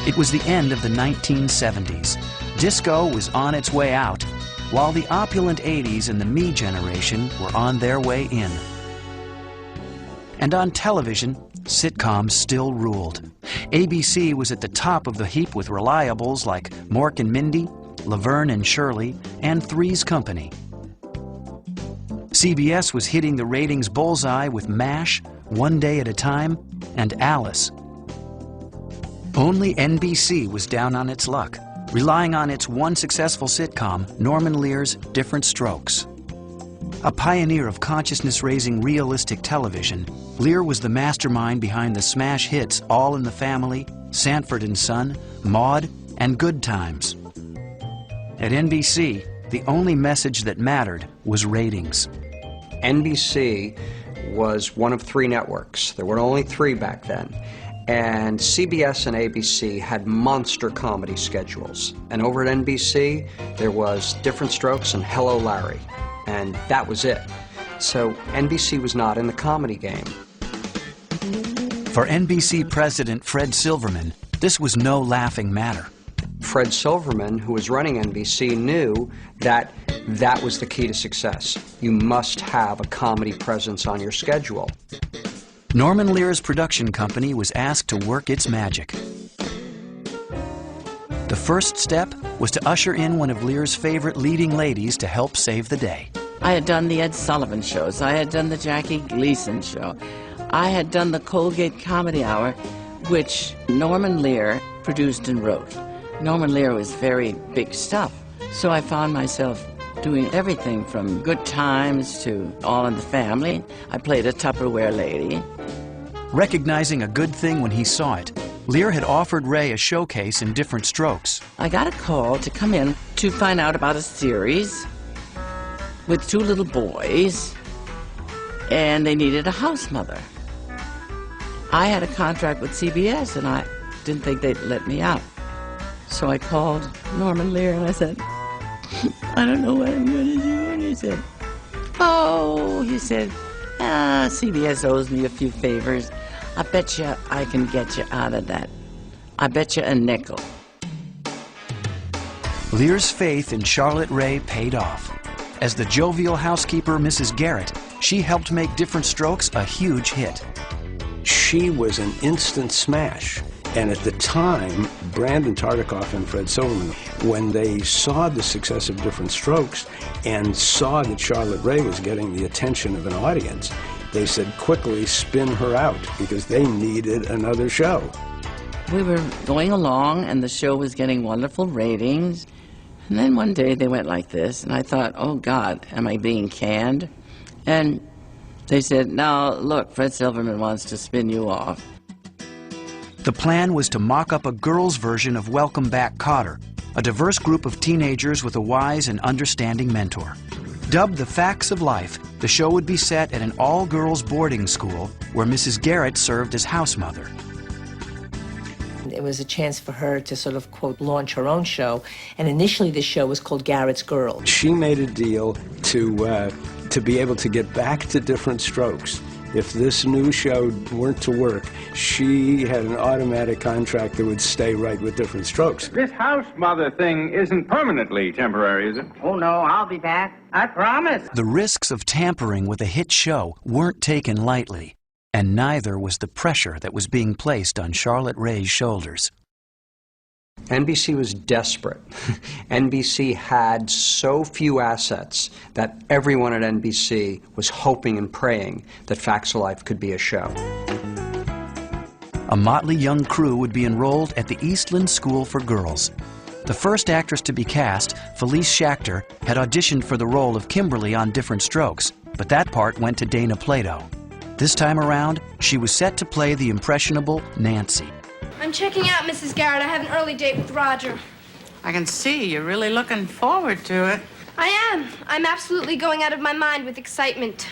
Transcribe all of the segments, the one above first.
It was the end of the 1970s. Disco was on its way out, while the opulent 80s and the me generation were on their way in. And on television, sitcoms still ruled. ABC was at the top of the heap with reliables like Mork and Mindy, Laverne and Shirley, and Three's Company. CBS was hitting the ratings bullseye with MASH, One Day at a Time, and Alice. Only NBC was down on its luck, relying on its one successful sitcom, Norman Lear's Diff'rent Strokes. A pioneer of consciousness-raising realistic television, Lear was the mastermind behind the smash hits All in the Family, Sanford and Son, Maude, and Good Times. At NBC, the only message that mattered was ratings. NBC was one of three networks. There were only three back then. And CBS and ABC had monster comedy schedules. And over at NBC, there was Diff'rent Strokes and Hello, Larry. And that was it. So NBC was not in the comedy game. For NBC President Fred Silverman, this was no laughing matter. Fred Silverman, who was running NBC, knew that that was the key to success. You must have a comedy presence on your schedule. Norman Lear's production company was asked to work its magic. The first step was to usher in one of Lear's favorite leading ladies to help save the day. I had done the Ed Sullivan shows. I had done the Jackie Gleason show. I had done the Colgate Comedy Hour, which Norman Lear produced and wrote. Norman Lear was very big stuff, so I found myself doing everything from Good Times to All in the Family. I played a Tupperware lady. Recognizing a good thing when he saw it, Lear had offered Ray a showcase in Diff'rent Strokes. I got a call to come in to find out about a series with two little boys, and they needed a house mother. I had a contract with CBS, and I didn't think they'd let me out. So I called Norman Lear, and I said, I don't know what I'm going to do. And he said, CBS owes me a few favors. I bet you I can get you out of that. I bet you a nickel. Lear's faith in Charlotte Ray paid off. As the jovial housekeeper, Mrs. Garrett, she helped make Diff'rent Strokes a huge hit. She was an instant smash. And at the time, Brandon Tartikoff and Fred Silverman, when they saw the success of Diff'rent Strokes and saw that Charlotte Ray was getting the attention of an audience, they said quickly spin her out because they needed another show. We were going along and the show was getting wonderful ratings. And then one day they went like this and I thought, oh God, am I being canned? And they said, now look, Fred Silverman wants to spin you off. The plan was to mock up a girls' version of Welcome Back, Kotter, a diverse group of teenagers with a wise and understanding mentor. Dubbed The Facts of Life, the show would be set at an all-girls boarding school where Mrs. Garrett served as house mother. It was a chance for her to sort of, quote, launch her own show, and initially the show was called Garrett's Girls. She made a deal to be able to get back to Diff'rent Strokes. If this new show weren't to work, she had an automatic contract that would stay right with Diff'rent Strokes. This house mother thing isn't permanently temporary, is it? Oh, no, I'll be back. I promise. The risks of tampering with a hit show weren't taken lightly, and neither was the pressure that was being placed on Charlotte Ray's shoulders. NBC was desperate. NBC had so few assets that everyone at NBC was hoping and praying that Facts of Life could be a show. A motley young crew would be enrolled at the Eastland School for Girls. The first actress to be cast, Felice Schachter, had auditioned for the role of Kimberly on Diff'rent Strokes, but that part went to Dana Plato. This time around, she was set to play the impressionable Nancy. I'm checking out, Mrs. Garrett. I have an early date with Roger. I can see you're really looking forward to it. I am. I'm absolutely going out of my mind with excitement.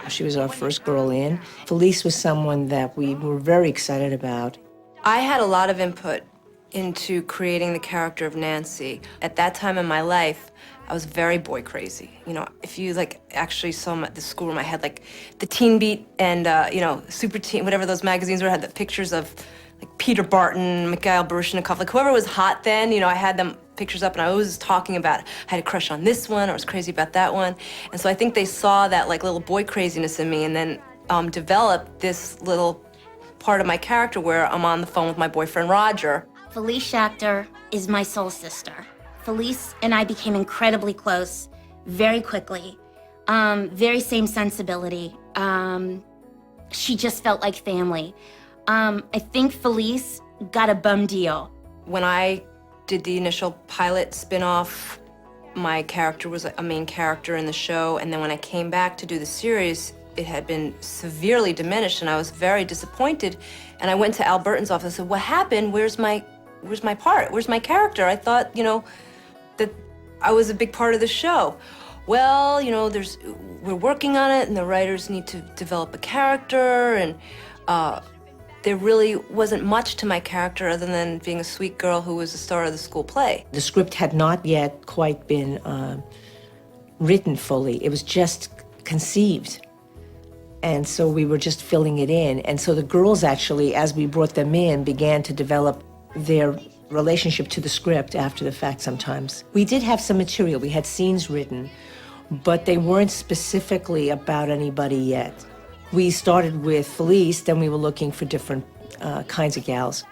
She was our first girl in. Felice was someone that we were very excited about. I had a lot of input into creating the character of Nancy. At that time in my life, I was very boy crazy. You know, if you like actually saw the schoolroom, I had like the Teen Beat and you know, Super Teen, whatever those magazines were, had the pictures of like Peter Barton, Mikhail Baryshnikov, like whoever was hot then, you know, I had them pictures up and I was talking about, I had a crush on this one, I was crazy about that one. And so I think they saw that like little boy craziness in me and then developed this little part of my character where I'm on the phone with my boyfriend, Roger. Felice Schachter is my soul sister. Felice and I became incredibly close very quickly. Very same sensibility. She just felt like family. I think Felice got a bum deal. When I did the initial pilot spin-off, my character was a main character in the show, and then when I came back to do the series, it had been severely diminished, and I was very disappointed. And I went to Al Burton's office and said, what happened? Where's my part? Where's my character? I thought, you know, that I was a big part of the show. Well, you know, we're working on it, and the writers need to develop a character, and there really wasn't much to my character other than being a sweet girl who was the star of the school play. The script had not yet quite been written fully. It was just conceived. And so we were just filling it in. And so the girls actually, as we brought them in, began to develop their relationship to the script after the fact sometimes. We did have some material. We had scenes written, but they weren't specifically about anybody yet. We started with Felice, then we were looking for different kinds of gals.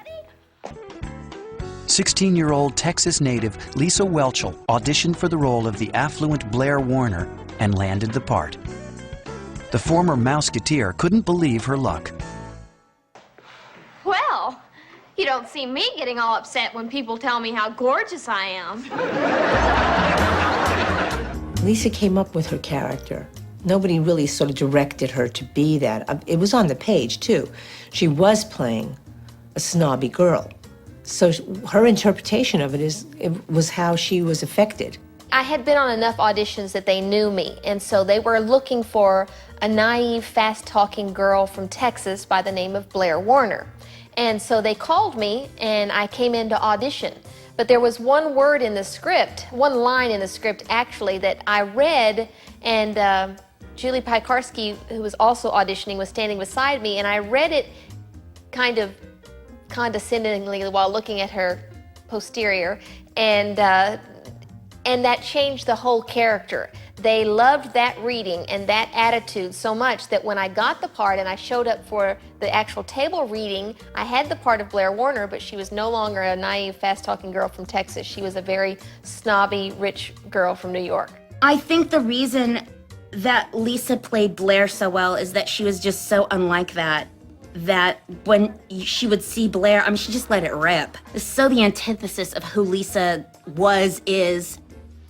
16-year-old Texas native Lisa Whelchel auditioned for the role of the affluent Blair Warner and landed the part. The former Mouseketeer couldn't believe her luck. Well, you don't see me getting all upset when people tell me how gorgeous I am. Lisa came up with her character. Nobody really sort of directed her to be that. It was on the page, too. She was playing a snobby girl. So her interpretation of it was how she was affected. I had been on enough auditions that they knew me, and so they were looking for a naive, fast-talking girl from Texas by the name of Blair Warner. And so they called me, and I came in to audition. But there was one word in the script, one line in the script, actually, that I read, and Julie Piekarski, who was also auditioning, was standing beside me, and I read it kind of condescendingly while looking at her posterior, and that changed the whole character. They loved that reading and that attitude so much that when I got the part and I showed up for the actual table reading, I had the part of Blair Warner, but she was no longer a naive, fast-talking girl from Texas. She was a very snobby, rich girl from New York. I think the reason that Lisa played Blair so well is that she was just so unlike that when she would see Blair, I mean, she just let it rip. It's so the antithesis of who Lisa was, is,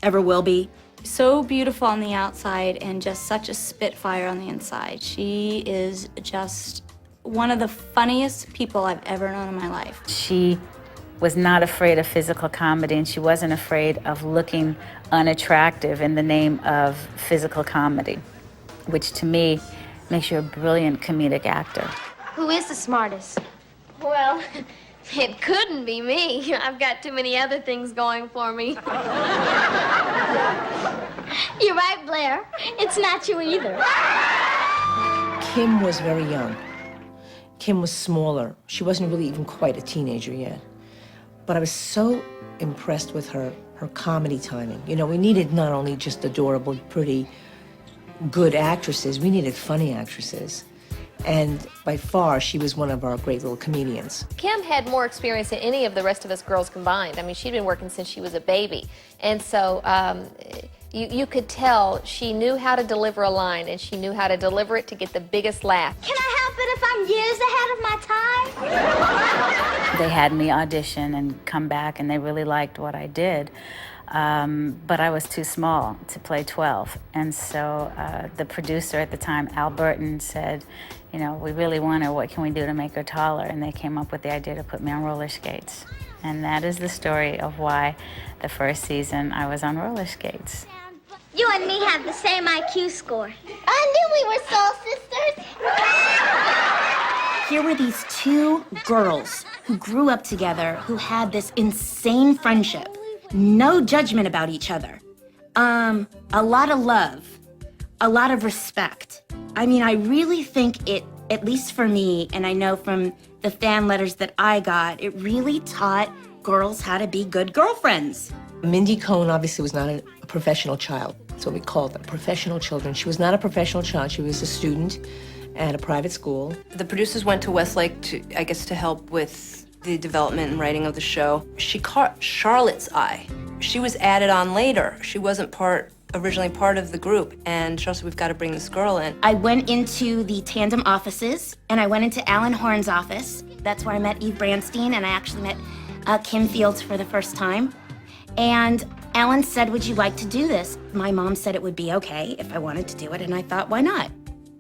ever will be. So beautiful on the outside and just such a spitfire on the inside. She is just one of the funniest people I've ever known in my life. She was not afraid of physical comedy, and she wasn't afraid of looking unattractive in the name of physical comedy, which to me makes you a brilliant comedic actor. Who is the smartest? Well, it couldn't be me. I've got too many other things going for me. You're right, Blair. It's not you either. Kim was very young. Kim was smaller. She wasn't really even quite a teenager yet. But I was so impressed with her comedy timing. You know, we needed not only just adorable, pretty, good actresses, we needed funny actresses. And by far, she was one of our great little comedians. Kim had more experience than any of the rest of us girls combined. I mean, she'd been working since she was a baby. And so you could tell she knew how to deliver a line, and she knew how to deliver it to get the biggest laugh. Can I help it if I'm years ahead of my time? They had me audition and come back, and they really liked what I did. But I was too small to play 12. And so the producer at the time, Al Burton, said, you know, we really want her, what can we do to make her taller? And they came up with the idea to put me on roller skates. And that is the story of why the first season I was on roller skates. You and me have the same IQ score. I knew we were soul sisters. Here were these two girls who grew up together, who had this insane friendship. No judgment about each other. A lot of love, a lot of respect. I mean, I really think it, at least for me, and I know from the fan letters that I got, it really taught girls how to be good girlfriends. Mindy Cohn obviously was not a professional child. That's what we called them, professional children. She was not a professional child. She was a student at a private school. The producers went to Westlake to, I guess, to help with the development and writing of the show. She caught Charlotte's eye. She was added on later. She wasn't originally part of the group, and Charlotte said, we've got to bring this girl in. I went into the tandem offices, and I went into Alan Horn's office. That's where I met Eve Branstein, and I actually met Kim Fields for the first time. And Alan said, would you like to do this? My mom said it would be okay if I wanted to do it, and I thought, why not?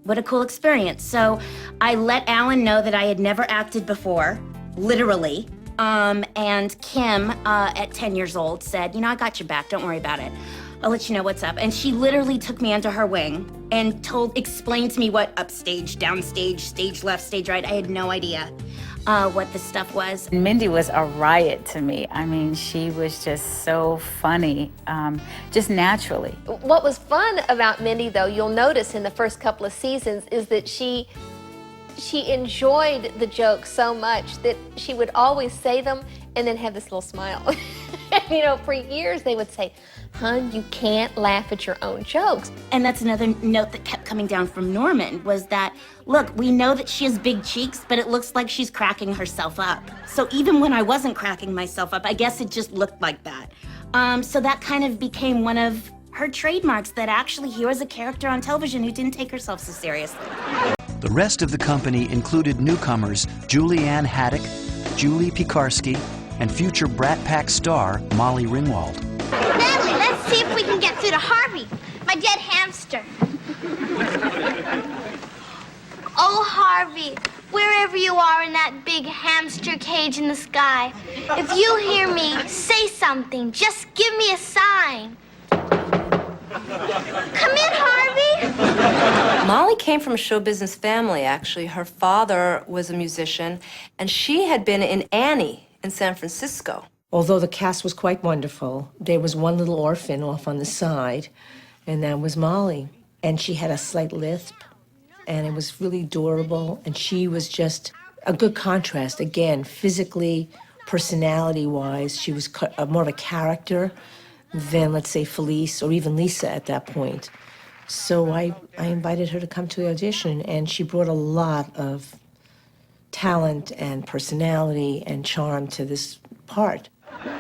What a cool experience. So I let Alan know that I had never acted before, literally. And Kim, at 10 years old, said, you know, I got your back, don't worry about it. I'll let you know what's up. And she literally took me under her wing and explained to me what upstage, downstage, stage left, stage right. I had no idea what this stuff was. Mindy was a riot to me. I mean, she was just so funny, just naturally. What was fun about Mindy, though, you'll notice in the first couple of seasons, is that she enjoyed the jokes so much that she would always say them and then have this little smile. You know, for years they would say, "Hun, you can't laugh at your own jokes." And that's another note that kept coming down from Norman, was that, look, we know that she has big cheeks, but it looks like she's cracking herself up. So even when I wasn't cracking myself up, I guess it just looked like that. So that kind of became one of her trademarks, that actually here was a character on television who didn't take herself so seriously. The rest of the company included newcomers Anne Haddock, Julie Piekarski, and future Brat Pack star Molly Ringwald. Natalie, let's see if we can get through to Harvey, my dead hamster. Oh, Harvey, wherever you are in that big hamster cage in the sky, if you hear me, say something. Just give me a sign. Come in, Harvey. Molly came from a show business family, actually. Her father was a musician, and she had been in Annie in San Francisco. Although the cast was quite wonderful, there was one little orphan off on the side, and that was Molly. And she had a slight lisp, and it was really adorable, and she was just a good contrast. Again, physically, personality-wise, she was more of a character than, let's say, Felice or even Lisa at that point. So I invited her to come to the audition, and she brought a lot of talent and personality and charm to this part.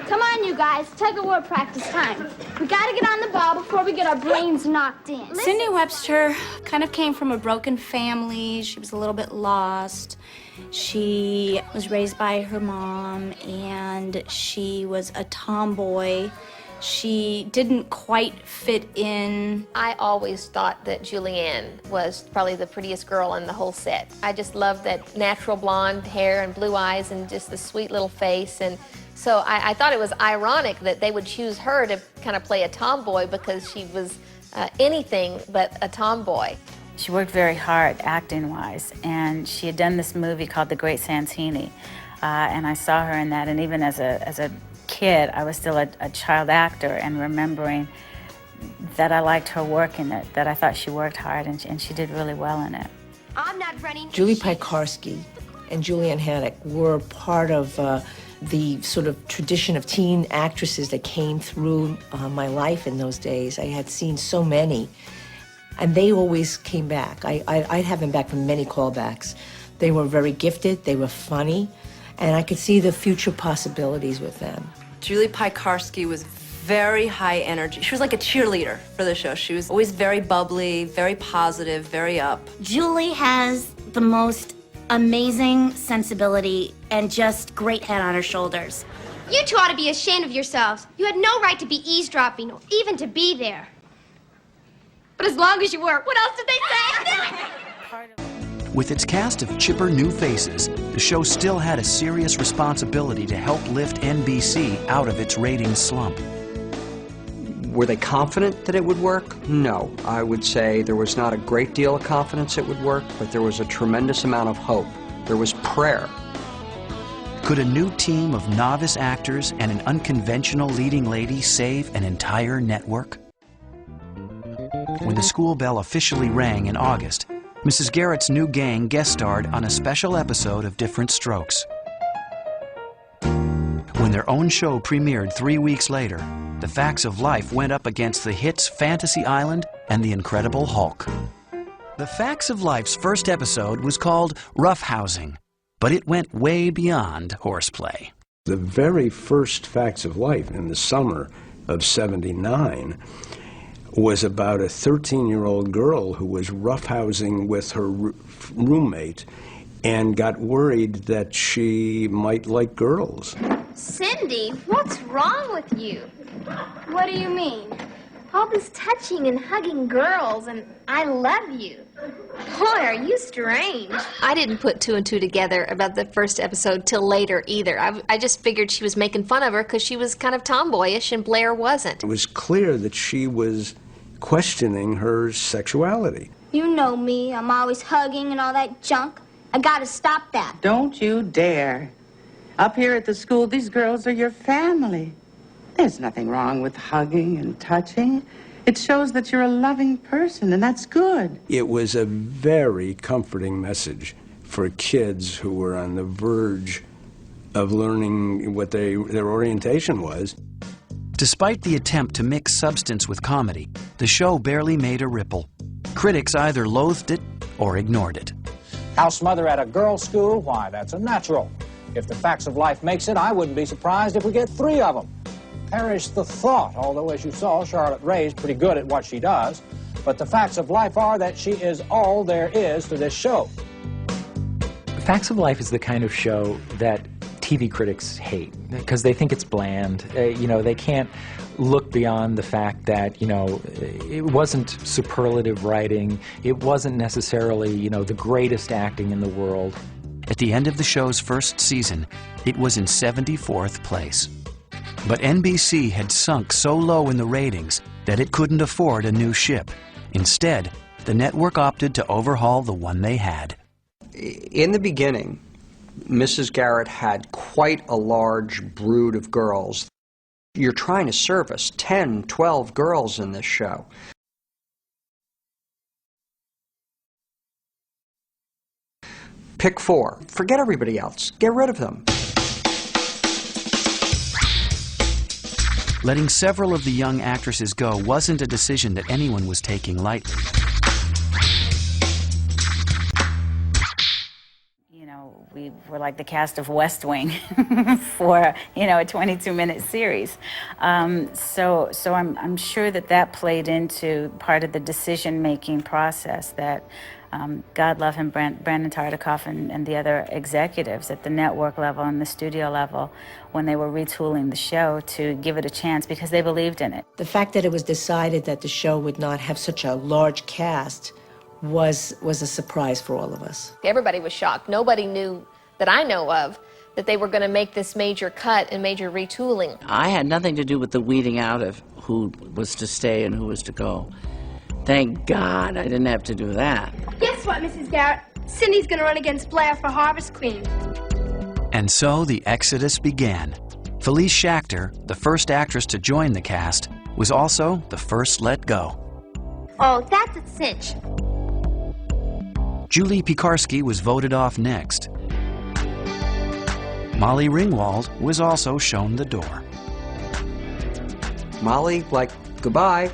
Come on, you guys. Tug of war practice time. We gotta get on the ball before we get our brains knocked in. Cindy Webster kind of came from a broken family. She was a little bit lost. She was raised by her mom, and she was a tomboy. She didn't quite fit in. I always thought that Julianne was probably the prettiest girl on the whole set. I just loved that natural blonde hair and blue eyes and just the sweet little face. And so I thought it was ironic that they would choose her to kind of play a tomboy, because she was anything but a tomboy. She worked very hard acting-wise, and she had done this movie called The Great Santini, and I saw her in that. And even as a kid, I was still a child actor, and remembering that I liked her work in it, that I thought she worked hard, and she did really well in it. I'm not running. Julie Piekarski and Anne Haddock were part of the sort of tradition of teen actresses that came through my life in those days. I had seen so many, and they always came back. I'd have them back from many callbacks. They were very gifted, they were funny, and I could see the future possibilities with them. Julie Piekarski was very high energy. She was like a cheerleader for the show. She was always very bubbly, very positive, very up. Julie has the most amazing sensibility and just great head on her shoulders. You two ought to be ashamed of yourselves. You had no right to be eavesdropping or even to be there. But as long as you were, what else did they say? With its cast of chipper new faces, the show still had a serious responsibility to help lift NBC out of its ratings slump. Were they confident that it would work? No. I would say there was not a great deal of confidence it would work, but there was a tremendous amount of hope. There was prayer. Could a new team of novice actors and an unconventional leading lady save an entire network? when the school bell officially rang in August, Mrs. Garrett's new gang guest starred on a special episode of Diff'rent Strokes. When their own show premiered 3 weeks later, The Facts of Life went up against the hits Fantasy Island and The Incredible Hulk. The Facts of Life's first episode was called Roughhousing, but it went way beyond horseplay. The very first Facts of Life in the summer of '79 was about a 13-year-old girl who was roughhousing with her roommate and got worried that she might like girls. Cindy, what's wrong with you? What do you mean? All this touching and hugging girls, and I love you. Boy, are you strange. I didn't put two and two together about the first episode till later either. I just figured she was making fun of her because she was kind of tomboyish and Blair wasn't. It was clear that she was questioning her sexuality. You know me. I'm always hugging and all that junk. I gotta stop that. Don't you dare. Up here at the school, these girls are your family. There's nothing wrong with hugging and touching. It shows that you're a loving person, and that's good. It was a very comforting message for kids who were on the verge of learning what their orientation was. Despite the attempt to mix substance with comedy, the show barely made a ripple. Critics either loathed it or ignored it. House mother at a girls' school? Why, that's a natural. If The Facts of Life makes it, I wouldn't be surprised if we get 3 of them. Perish the thought, although, as you saw, Charlotte Ray's pretty good at what she does. But the facts of life are that she is all there is to this show. Facts of Life is the kind of show that TV critics hate because they think it's bland. They can't look beyond the fact that, it wasn't superlative writing. It wasn't necessarily, the greatest acting in the world. At the end of the show's first season, it was in 74th place. But NBC had sunk so low in the ratings that it couldn't afford a new ship. Instead, the network opted to overhaul the one they had. In the beginning, Mrs. Garrett had quite a large brood of girls. You're trying to service 10, 12 girls in this show. Pick 4. Forget everybody else. Get rid of them. Letting several of the young actresses go wasn't a decision that anyone was taking lightly. We were like the cast of West Wing for, a 22-minute series. So I'm sure that played into part of the decision-making process that God love him, Brandon Tartikoff and the other executives at the network level and the studio level when they were retooling the show to give it a chance because they believed in it. The fact that it was decided that the show would not have such a large cast was a surprise for all of us. Everybody was shocked. Nobody knew, that I know of, that they were going to make this major cut and major retooling. I had nothing to do with the weeding out of who was to stay and who was to go. Thank God I didn't have to do that. Guess what, Mrs. Garrett? Cindy's gonna run against Blair for Harvest Queen. And so the exodus began. Felice Schachter, the first actress to join the cast, was also the first let go. Oh, that's a cinch. Julie Piekarski was voted off next. Molly Ringwald was also shown the door. Molly, goodbye.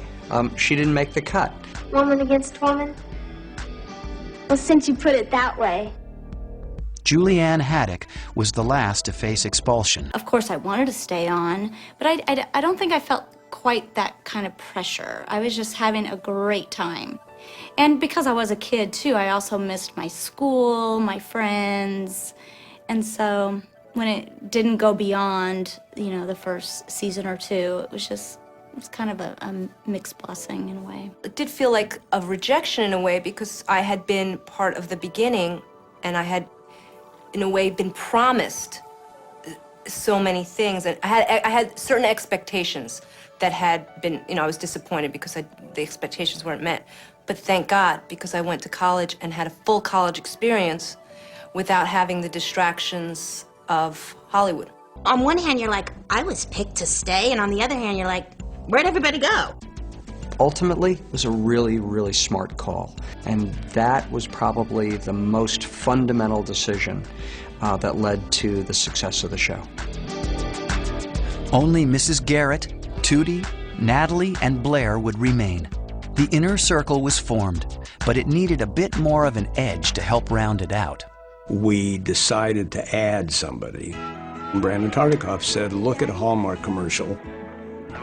She didn't make the cut. Woman against woman? Well, since you put it that way. Anne Haddock was the last to face expulsion. Of course, I wanted to stay on, but I don't think I felt quite that kind of pressure. I was just having a great time. And because I was a kid, too, I also missed my school, my friends. And so when it didn't go beyond, the first season or two, it was kind of a mixed blessing in a way. It did feel like a rejection in a way because I had been part of the beginning and I had, in a way, been promised so many things. And I had certain expectations that had been, I was disappointed because the expectations weren't met. But thank God, because I went to college and had a full college experience without having the distractions of Hollywood. On one hand, you're like, I was picked to stay, and on the other hand, you're like, where'd everybody go? ultimately, it was a really, really smart call. And that was probably the most fundamental decision that led to the success of the show. Only Mrs. Garrett, Tootie, Natalie, and Blair would remain. The inner circle was formed, but it needed a bit more of an edge to help round it out. We decided to add somebody. Brandon Tartikoff said, look at a Hallmark commercial,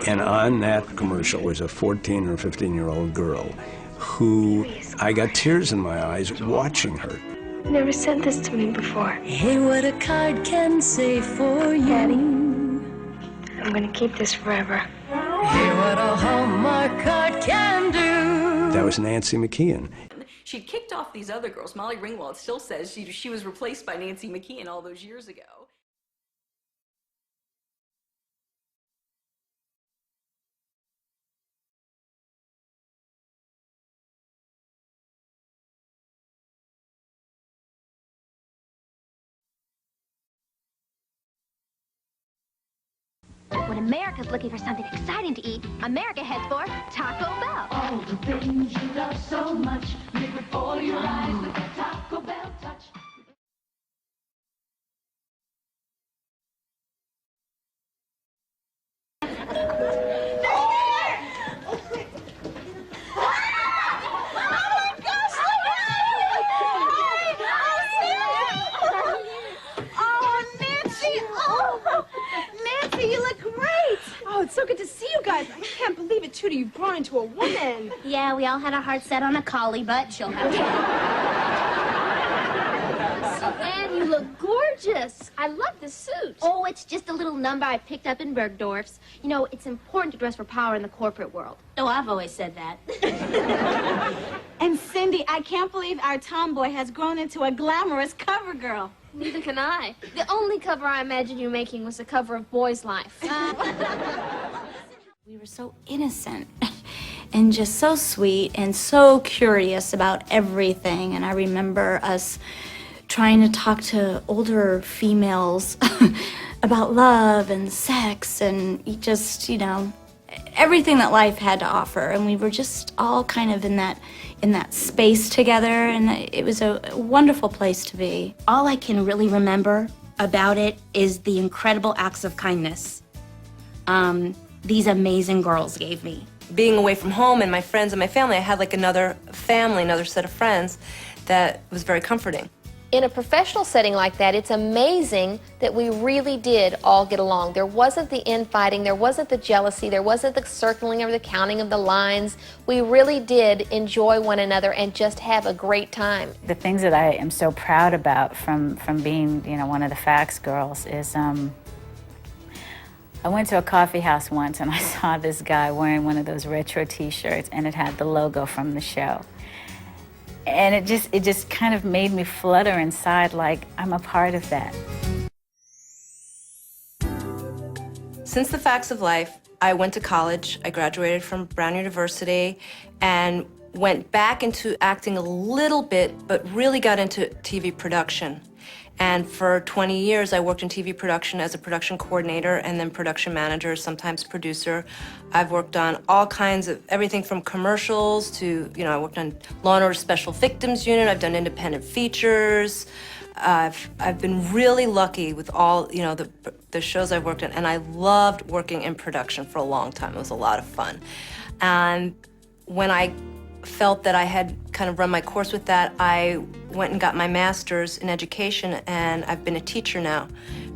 and on that commercial was a 14 or 15-year-old girl who I got tears in my eyes watching her. You never said this to me before. Hey, what a card can say for you. Daddy, I'm gonna keep this forever. Hey, what a Hallmark card can do. That was Nancy McKeon. She'd kicked off these other girls. Molly Ringwald still says she was replaced by Nancy McKeon all those years ago. When America's looking for something exciting to eat, America heads for Taco Bell. All the things you love so much, live before your eyes with that Taco Bell touch. Oh, it's so good to see you guys. I can't believe it, Tootie. You've grown into a woman. Yeah, we all had our hearts set on a collie, but she'll have to. Anne, you look gorgeous. I love this suit. Oh, it's just a little number I picked up in Bergdorf's. You know, it's important to dress for power in the corporate world. Oh, I've always said that. And Cindy, I can't believe our tomboy has grown into a glamorous cover girl. Neither can I. The only cover I imagined you making was the cover of Boy's Life. We were so innocent and just so sweet and so curious about everything. And I remember us trying to talk to older females about love and sex and just, you know, everything that life had to offer. And we were just all kind of in that space together, and it was a wonderful place to be. All I can really remember about it is the incredible acts of kindness these amazing girls gave me. Being away from home and my friends and my family, I had like another family, another set of friends that was very comforting. In a professional setting like that, it's amazing that we really did all get along. There wasn't the infighting, there wasn't the jealousy, there wasn't the circling or the counting of the lines. We really did enjoy one another and just have a great time. The things that I am so proud about from being, you know, one of the Fax girls is I went to a coffee house once and I saw this guy wearing one of those retro t-shirts and it had the logo from the show. And it just kind of made me flutter inside like I'm a part of that. Since the Facts of Life, I went to college. I graduated from Brown University and went back into acting a little bit, but really got into TV production. And for 20 years, I worked in TV production as a production coordinator and then production manager, sometimes producer. I've worked on all kinds of, everything from commercials to, you know, I worked on Law & Order Special Victims Unit. I've done independent features. I've been really lucky with all, you know, the shows I've worked in, and I loved working in production for a long time. It was a lot of fun. And when I felt that I had kind of run my course with that, I went and got my master's in education, and I've been a teacher now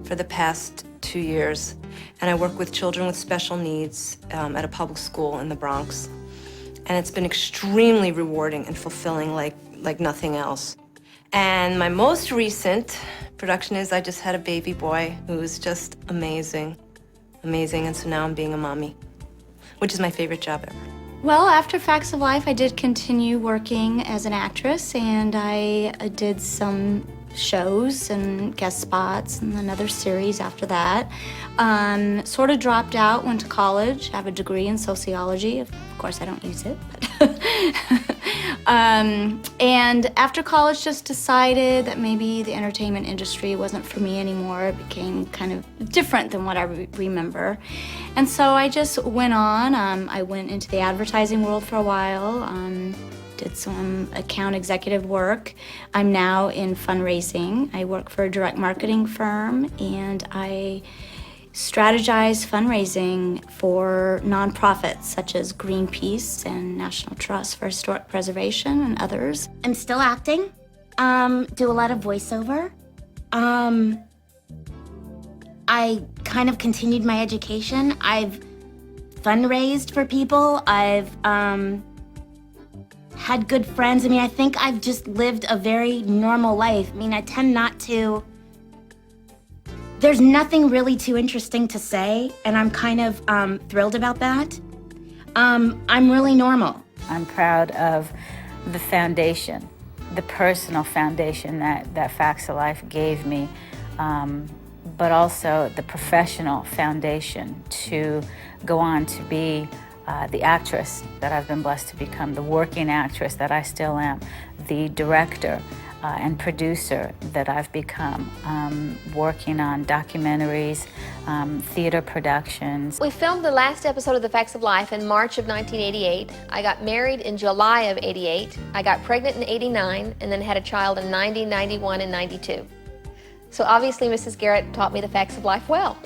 for the past 2 years. And I work with children with special needs at a public school in the Bronx. And it's been extremely rewarding and fulfilling like nothing else. And my most recent production is I just had a baby boy who's just amazing, amazing. And so now I'm being a mommy, which is my favorite job ever. Well, after Facts of Life, I did continue working as an actress, and I did some shows and guest spots and another series after that. Sort of dropped out, went to college, have a degree in sociology. Of course, I don't use it, but And after college, just decided that maybe the entertainment industry wasn't for me anymore. It became kind of different than what I remember. And so I just went on. I went into the advertising world for a while, did some account executive work. I'm now in fundraising. I work for a direct marketing firm, and I strategize fundraising for nonprofits such as Greenpeace and National Trust for Historic Preservation and others. I'm still acting, do a lot of voiceover. I kind of continued my education. I've fundraised for people. I've had good friends. I mean, I think I've just lived a very normal life. I mean, I tend not to. There's nothing really too interesting to say, and I'm kind of thrilled about that. I'm really normal. I'm proud of the foundation, the personal foundation that Facts of Life gave me, but also the professional foundation to go on to be the actress that I've been blessed to become, the working actress that I still am, the director and producer that I've become, working on documentaries, theater productions. We filmed the last episode of The Facts of Life in March of 1988. I got married in July of 88. I got pregnant in 89 and then had a child in 90, 91, and 92. So obviously Mrs. Garrett taught me The Facts of Life well.